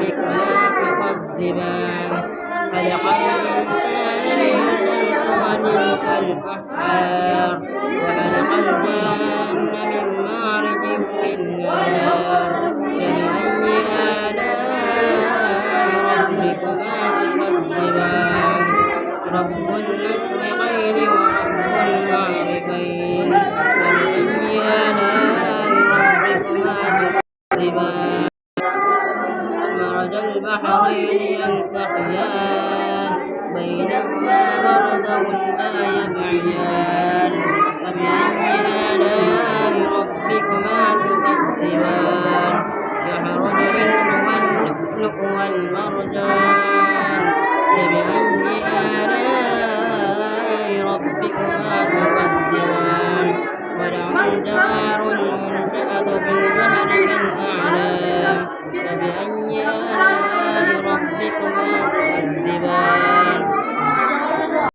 ربكما تكذبان خلق الإنسان من صلصال كالفخار وخلق الجن من مارج من نار فبأي آلاء ربكما تكذبان رب المشرقين ورب المغربين فبأي آلاء ربكما تكذبان مرج البحرين يلتقيان بينهما برزخ لا يبغيان فبأي آلاء ربكما تكذبان يخرج منهما اللؤلؤ والمرجان فبأي آلاء ربكما تكذبان وله الجوار